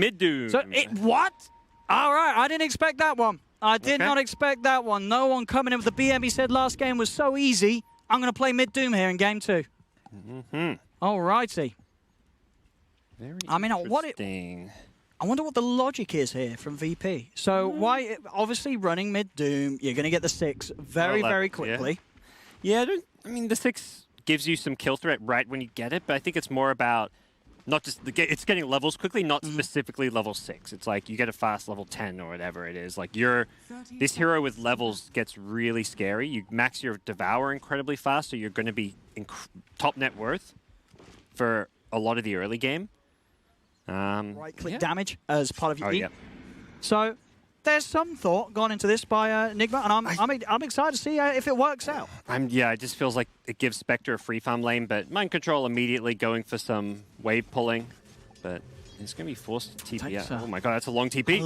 Mid-doom. So what? All right, I didn't expect that one. I did not expect that one. No one coming in with the BM. He said last game was so easy. I'm going to play mid-doom here in game 2. All righty. Very I mean, interesting. I wonder what the logic is here from VP. So why, obviously running mid-doom, you're going to get the 6 very, very quickly. Yeah, I mean, the 6 gives you some kill threat right when you get it, but I think it's more about not just it's getting levels quickly, not specifically level 6. It's like you get a fast level 10 or whatever it is. Like this hero with levels gets really scary. You max your Devour incredibly fast, so you're going to be top net worth for a lot of the early game. Right-click damage as part of your E. So there's some thought gone into this by NIGMA, and I'm excited to see if it works out. Yeah, it just feels like it gives Spectre a free farm lane, but Mind Control immediately going for some wave pulling, but he's going to be forced to TP out. Oh my god, that's a long TP.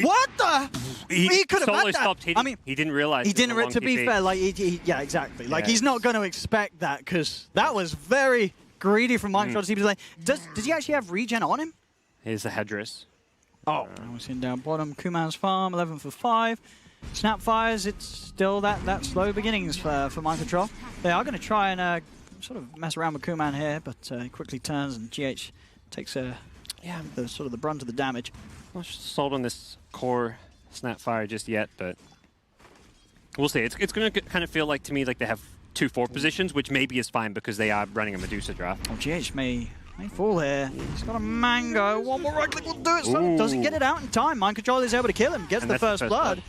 What the? He could have had that. Stopped hitting. I mean, he didn't realize. He didn't. To be fair, like yeah, exactly. Like he's not going to expect that because that was very greedy from Mind Control to TP lane. Does he actually have regen on him? Here's the headdress. Oh, we're seeing down bottom. Kuman's farm, 11 for 5. Snapfires, it's still that slow beginnings for Mind Control. They are going to try and sort of mess around with Kuman here, but he quickly turns and GH takes the brunt of the damage. I'm not sold on this core Snapfire just yet, but we'll see. It's going to kind of feel like to me like they have 2 4 positions, which maybe is fine because they are running a Medusa draft. Oh, GH may fall here. He's got a mango. One more right click will do it. So does he get it out in time? Mind Control is able to kill him. Gets the first blood.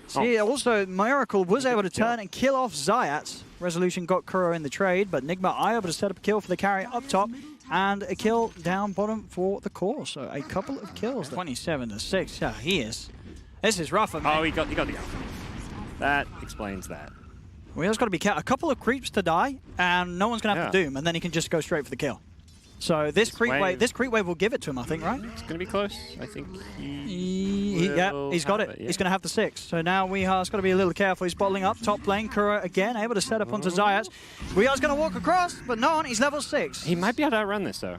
See, also Miracle was able to turn and kill off Zayat. Resolution got Kuro in the trade, but NIGMA are able to set up a kill for the carry up top and a kill down bottom for the core. So a couple of kills. 27 to 6. Yeah, he is. This is rough. Oh, he got the kill. That explains that. We just got to be careful. A couple of creeps to die, and no one's going to have to doom, and then he can just go straight for the kill. So this creep wave will give it to him, I think, right? It's going to be close. I think he's got it. He's going to have the 6. So now Weehar's got to be a little careful. He's bottling up. Top lane, Kuro again, able to set up onto Zayat. Weehar's going to walk across, but no, he's level 6. He might be able to outrun this, though.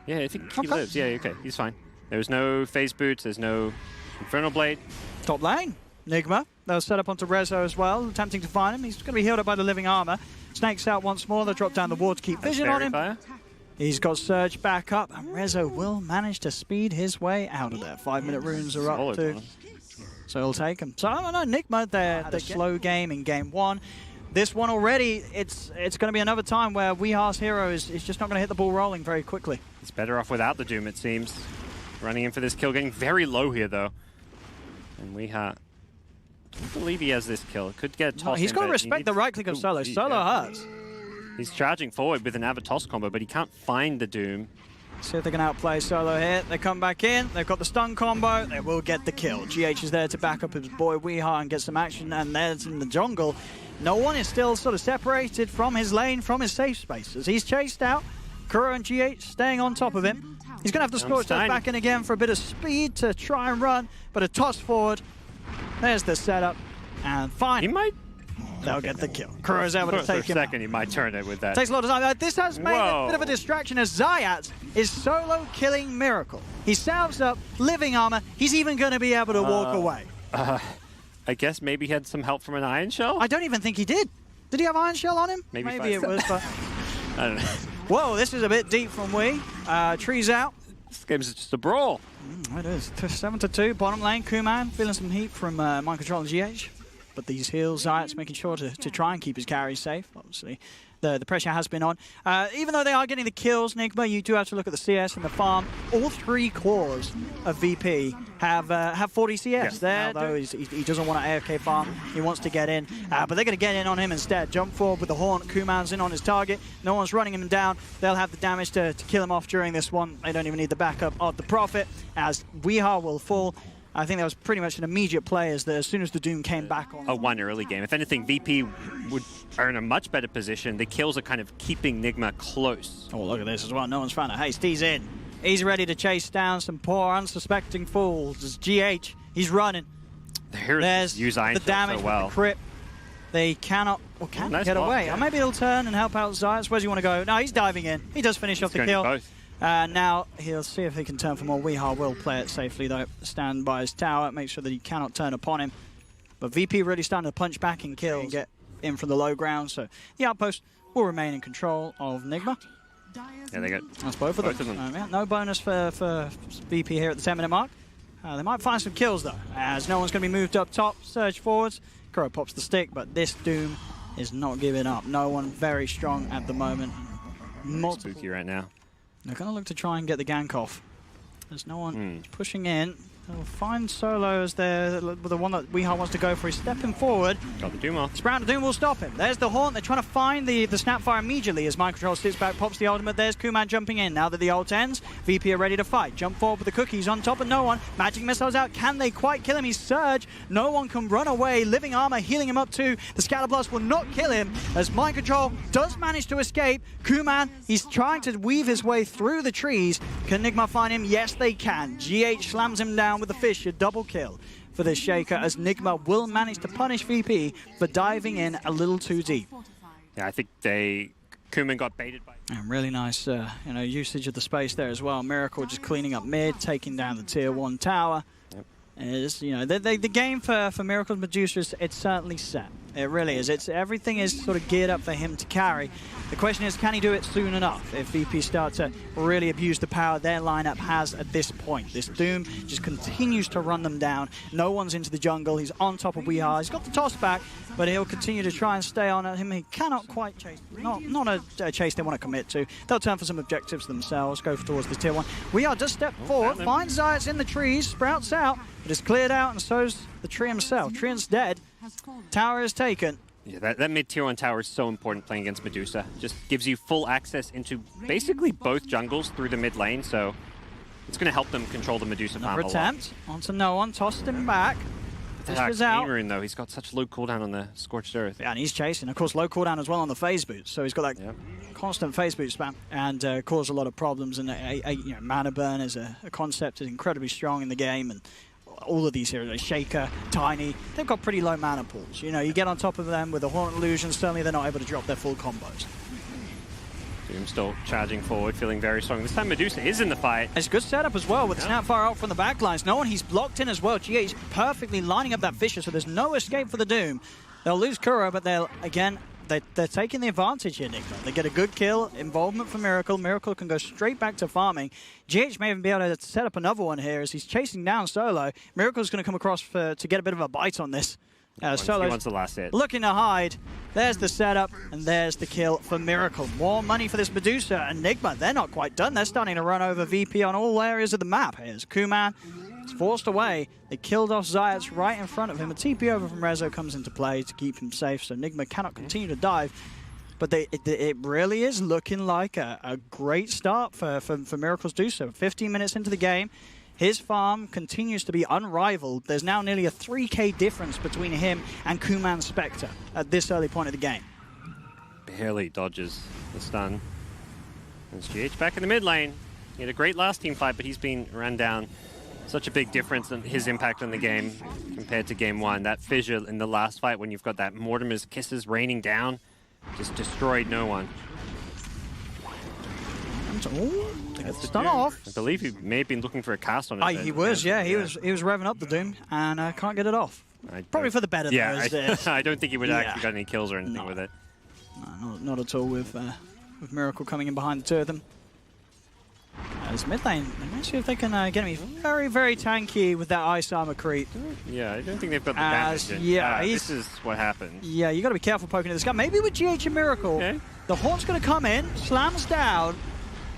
Yeah, I think he lives. Yeah, okay, he's fine. There's no phase boots. There's no Infernal Blade. Top lane, NIGMA. They'll set up onto Rezo as well, attempting to find him. He's going to be healed up by the living armor. Snakes out once more. They'll drop down the wall to keep vision on him. Fire. He's got Surge back up, and Rezo will manage to speed his way out of there. 5-minute runes are up too, so he'll take him. So I don't know, NIGMA, the slow game in game 1. This one already, it's going to be another time where Weehar's hero is just not going to hit the ball rolling very quickly. He's better off without the Doom, it seems. Running in for this kill, getting very low here though. And Weehar, I believe he has this kill. Could get a toss. He's got to respect the right click of Solo. Solo hurts. He's charging forward with an Avatos combo, but he can't find the Doom. See if they can outplay Solo here. They come back in. They've got the stun combo. They will get the kill. GH is there to back up his boy Weehar and get some action. And there's in the jungle. No one is still sort of separated from his lane, from his safe spaces. He's chased out. Kuro and GH staying on top of him. He's going to have to Scorch Earth back in again for a bit of speed to try and run, but a toss forward. There's the setup. And fine. He might. They'll get the kill. Kuro's able to take him out. He might turn it with that. Takes a lot of time. This has made a bit of a distraction as Zayat is solo killing Miracle. He salves up, living armor. He's even going to be able to walk away. I guess maybe he had some help from an Iron Shell? I don't even think he did. Did he have Iron Shell on him? Maybe it was, but... I don't know. Whoa, this is a bit deep from Wee. Trees out. This game's just a brawl. It is. 7-2, bottom lane. Kuman feeling some heat from Mind Control and GH. But these heals, Zayat's making sure to try and keep his carries safe. Obviously, the pressure has been on. Even though they are getting the kills, NIGMA, you do have to look at the CS and the farm. All 3 cores of VP have 40 CS. There, though, he doesn't want an AFK farm. He wants to get in. But they're going to get in on him instead. Jump forward with the Haunt. Kuman's in on his target. No one's running him down. They'll have the damage to kill him off during this one. They don't even need the backup of the Prophet, as Weehar will fall. I think that was pretty much an immediate play as soon as the Doom came back on. A 1 early game. If anything, VP would earn a much better position. The kills are kind of keeping NIGMA close. Oh, look at this as well. No one's found a haste. He's in. He's ready to chase down some poor, unsuspecting fools. It's GH. He's running. There's the damage so well. With the crit. They cannot get away. Or maybe he'll turn and help out Zayat. Where do you want to go? No, he's diving in. He does finish off the kill. Now he'll see if he can turn for more. Weehaw will play it safely though. Stand by his tower, make sure that he cannot turn upon him. But VP really starting to punch back and kill and get in from the low ground. So the outpost will remain in control of NIGMA. Yeah, they got that's both of them. Yeah, no bonus for VP here at the 10-minute mark. They might find some kills though, as no one's going to be moved up top. Surge forwards. Crow pops the stick, but this Doom is not giving up. No one very strong at the moment. Spooky right now. They're going to look to try and get the gank off. There's no one pushing in. They'll find Solo as the one that Weehaw wants to go for. He's stepping forward. Got the Doom off. Sprout the Doom will stop him. There's the Haunt. They're trying to find the Snapfire immediately as Mind Control sits back, pops the ultimate. There's Kuman jumping in. Now that the ult ends, VP are ready to fight. Jump forward with the cookies on top of no one. Magic missiles out. Can they quite kill him? He's Surge. No one can run away. Living Armor healing him up too. The Scatter Blast will not kill him as Mind Control does manage to escape. Kuman, he's trying to weave his way through the trees. Can Nigma find him? Yes, they can. GH slams him down with the fish. A double kill for this Shaker as Nigma will manage to punish VP for diving in a little too deep. Yeah, I think Kuman got baited by... And really nice usage of the space there as well. Miracle just cleaning up mid, taking down the tier 1 tower. Yep. The game for Miracle's Medusa, it's certainly set. It really is. Everything is sort of geared up for him to carry. The question is, can he do it soon enough? If VP start to really abuse the power their lineup has at this point. This Doom just continues to run them down. No one's into the jungle. He's on top of Weehaw. He's got the toss back, but he'll continue to try and stay on at him. He cannot quite chase. Not a chase they want to commit to. They'll turn for some objectives themselves, go towards the tier 1. Weehaw does step forward, finds Zayats in the trees, sprouts out, but is cleared out, and so's the tree himself. Treant's dead. Tower is taken. Yeah, that mid-tier 1 tower is so important playing against Medusa. Just gives you full access into basically both jungles through the mid lane, so it's going to help them control the Medusa farm a lot. Attempt onto no one, tossed him back. This out. Rune, though, he's got such low cooldown on the Scorched Earth. Yeah, and he's chasing. Of course, low cooldown as well on the phase boot, so he's got that constant phase boot spam and cause a lot of problems. And mana burn is a concept is incredibly strong in the game, and all of these heroes, Shaker, Tiny, they've got pretty low mana pools. You get on top of them with the Hornet Illusion, certainly they're not able to drop their full combos. Doom still charging forward, feeling very strong. This time Medusa is in the fight. It's a good setup as well with the Snapfire out from the backlines. No one, he's blocked in as well. GH perfectly lining up that Fisher, so there's no escape for the Doom. They'll lose Kuro, but they're taking the advantage here, Nigma. They get a good kill, involvement for Miracle. Miracle can go straight back to farming. GH may even be able to set up another one here as he's chasing down Solo. Miracle's going to come across to get a bit of a bite on this. Solo's wants the last hit. Looking to hide. There's the setup, and there's the kill for Miracle. More money for this Medusa and Nigma. They're not quite done. They're starting to run over VP on all areas of the map. Here's Kuman. It's forced away. They killed off Zayats right in front of him. A TP over from Rezo comes into play to keep him safe, so Nigma cannot continue to dive. But it really is looking like a great start for Miracle's do so. 15 minutes into the game. His farm continues to be unrivaled. There's now nearly a 3k difference between him and Kuman Spectre at this early point of the game. Barely dodges the stun. There's GH back in the mid lane. He had a great last team fight, but he's been run down. Such a big difference in his impact on the game compared to game 1. That fissure in the last fight when you've got that Mortimer's kisses raining down just destroyed no one. Stun off. I believe he may have been looking for a cast on it. He was, yeah. He was revving up the Doom and can't get it off. Probably for the better, though. I don't think he would actually got any kills or anything with it. No, not at all with Miracle coming in behind the two of them. As mid lane, let's see if they can get me very, very tanky with that ice armor creep. Yeah, I don't think they've got the damage. Yeah, this is what happens. Yeah, you got to be careful poking at this guy. Maybe with GH and Miracle, the Haunt's going to come in, slams down.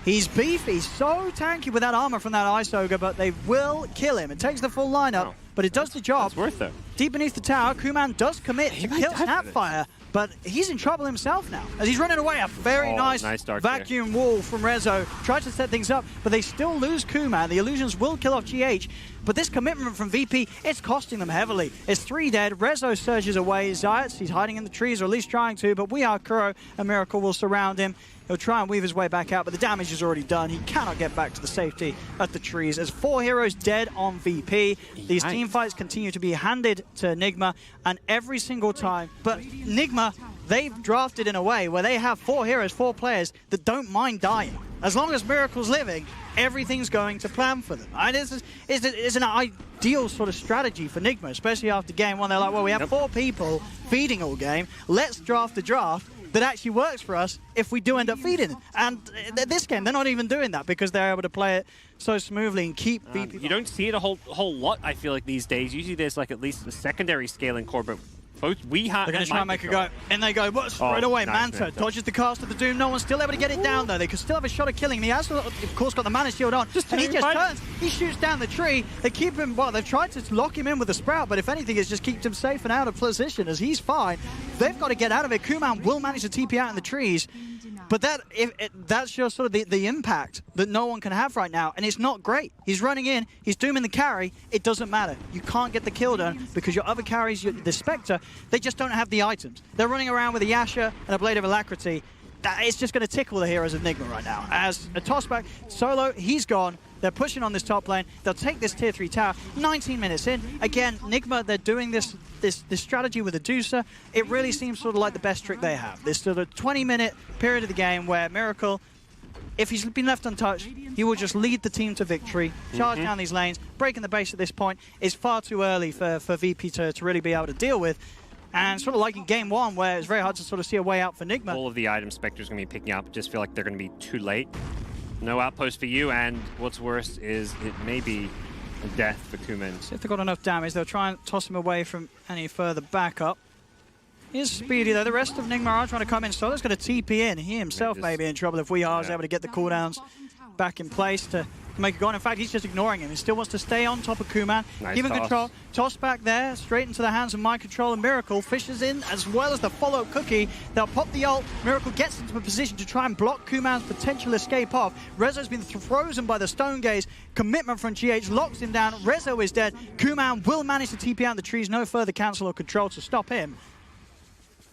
He's beefy, so tanky with that armor from that Ice Ogre, but they will kill him. It takes the full lineup, but it does the job. It's worth it. Deep beneath the tower, Kuman does commit to kill Snapfire, but he's in trouble himself now as he's running away. A very nice vacuum wall from Rezo. Tries to set things up, but they still lose Kuman. The illusions will kill off GH, but this commitment from VP, it's costing them heavily. It's 3 dead. Rezo surges away. Zayats, he's hiding in the trees, or at least trying to, but Kuro and Miracle will surround him. He'll try and weave his way back out, but the damage is already done. He cannot get back to the safety at the trees. As 4 heroes dead on VP, these team fights continue to be handed to Nigma, and every single time. But Nigma, they've drafted in a way where they have 4 heroes, 4 players that don't mind dying. As long as Miracle's living, everything's going to plan for them. And it's an ideal sort of strategy for NIGMA, especially after game 1. They're like, well, we have 4 people feeding all game. Let's draft a draft that actually works for us if we do end up feeding. And this game, they're not even doing that because they're able to play it so smoothly and keep VP. You don't see it a whole lot, I feel like, these days. Usually there's like at least a secondary scaling core, but both they're going to try and make a go, and they go, but straight away, Manta dodges the cast of the Doom. No one's still able to get it down, though. They could still have a shot of killing him. He has, of course, got the mana shield on, and he just turns. He shoots down the tree. They keep him, well, they've tried to lock him in with the Sprout, but if anything, it's just keeps him safe and out of position, as he's fine. They've got to get out of it. Kuman will manage to TP out in the trees, but that's just sort of the impact that no one can have right now, and it's not great. He's running in, he's dooming the carry, it doesn't matter. You can't get the kill done because your other carries, the Spectre, they just don't have the items. They're running around with a Yasha and a Blade of Alacrity. It's just going to tickle the heroes of NIGMA right now. As a tossback, Solo, he's gone. They're pushing on this top lane. They'll take this tier 3 tower. 19 minutes in. Again, NIGMA, they're doing this strategy with a Deucer. It really seems sort of like the best trick they have. This sort of 20-minute period of the game where Miracle, if he's been left untouched, he will just lead the team to victory, charge down these lanes, breaking the base at this point is far too early for VP to really be able to deal with. And sort of like in game 1, where it's very hard to sort of see a way out for NIGMA. All of the items Spectre's going to be picking up, just feel like they're going to be too late. No outpost for you, and what's worse is it may be a death for Kuman. So if they've got enough damage, they'll try and toss him away from any further backup. He's speedy, though. The rest of NIGMA are trying to come in. Solo's going to TP in. He himself may be in trouble if We Are is able to get the cooldowns back in place to make it go on. In fact, he's just ignoring him. He still wants to stay on top of Kuman. Nice Give him toss. control. Toss back there, straight into the hands of My Control and Miracle. Fishes in, as well as the follow-up cookie. They'll pop the ult. Miracle gets into a position to try and block Kuman's potential escape off. Rezo's been frozen by the Stone Gaze. Commitment from GH locks him down. Rezo is dead. Kuman will manage to TP out in the trees. No further cancel or control to stop him.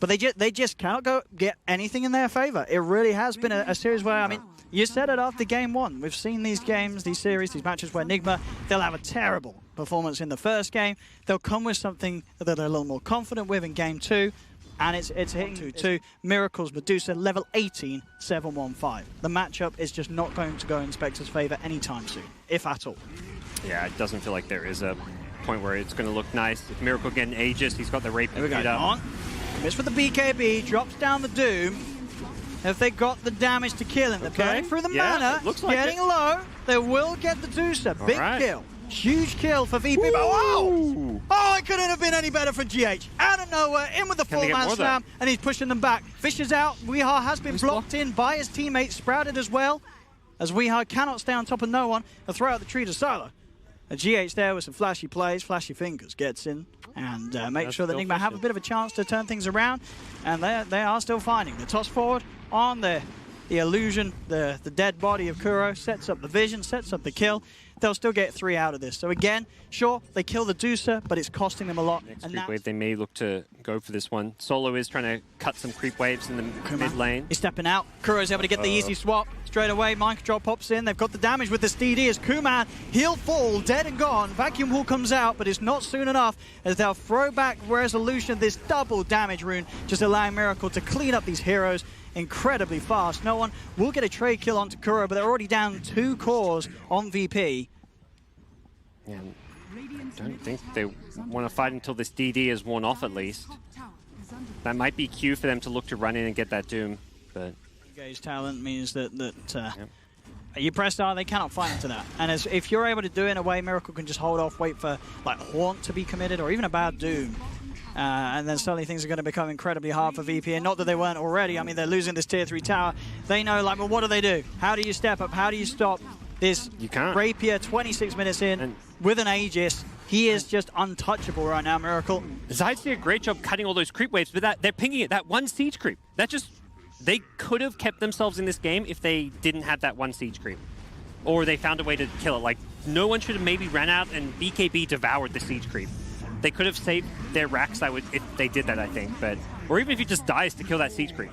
But they just cannot get anything in their favor. It really has been a series where, I mean, you said it after game 1. We've seen these games, these series, these matches where NIGMA, they'll have a terrible performance in the first game. They'll come with something that they're a little more confident with in game 2. And it's hitting 2-2. Miracles, Medusa, level 18, 7-1-5. The matchup is just not going to go in Spectre's favor anytime soon, if at all. Yeah, it doesn't feel like there is a point where it's going to look nice. If Miracle getting Aegis, he's got the Rapier queued up. Miss with the BKB, drops down the Doom. If they got the damage to kill him, they're burning through the mana, looks like getting low. They will get the Deucer. Big kill. Huge kill for VP. But wow! Oh, it couldn't have been any better for GH. Out of nowhere, in with the full-man slam, and he's pushing them back. Fishes out. Weehar has been blocked in by his teammate, Sprouted as well, as Weehar cannot stay on top of no one. They'll throw out the tree to Solo. A GH there with some flashy plays, flashy fingers, gets in and makes sure that NIGMA have a bit of a chance to turn things around. And they are still finding the toss forward on the illusion, the dead body of Kuro, sets up the vision, sets up the kill. They'll still get 3 out of this. So again, sure, they kill the Deucer, but it's costing them a lot. Next creep wave, they may look to go for this one. Solo is trying to cut some creep waves in the mid lane. He's stepping out. Kuro's able to get the easy swap. Straight away, Mind Control pops in. They've got the damage with this DD as Kuman, he'll fall, dead and gone. Vacuum Wall comes out, but it's not soon enough as they'll throw back Resolution, this double damage rune, just allowing Miracle to clean up these heroes incredibly fast. No one will get a trade kill onto Kuro, but they're already down 2 cores on VP. Yeah, I don't think they want to fight until this DD is worn off at least. That might be Q for them to look to run in and get that Doom, but... Engage talent means that you press R, they cannot fight into that. And if you're able to do it in a way, Miracle can just hold off, wait for like Haunt to be committed, or even a bad Doom. And then suddenly things are going to become incredibly hard for VP, and not that they weren't already. I mean, they're losing this tier 3 tower. They know, like, well, what do? How do you step up? How do you stop this Rapier 26 minutes in and with an Aegis? He is just untouchable right now, Miracle. Zydes did a great job cutting all those creep waves, but they're pinging it. That one siege creep, that just... They could have kept themselves in this game if they didn't have that one siege creep. Or they found a way to kill it. Like, no one should have maybe ran out and BKB devoured the siege creep. They could have saved their racks if they did that, I think. But or even if he just dies to kill that siege creep.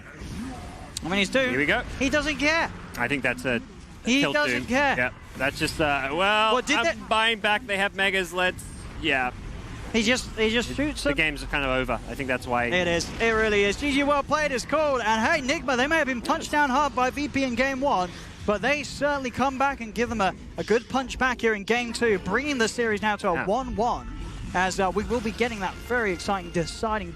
I mean, he's Doom. Here we go. He doesn't care. I think that's a He kill doesn't Doom. care. Yeah, that's just, well, I'm buying back. They have megas. Let's, yeah. He just shoots The them. game's kind of over. I think that's why. It is. It really is. GG well played is called. And hey, NIGMA, they may have been punched down hard by VP in game 1, but they certainly come back and give them a good punch back here in game 2, bringing the series now to a 1-1, as we will be getting that very exciting deciding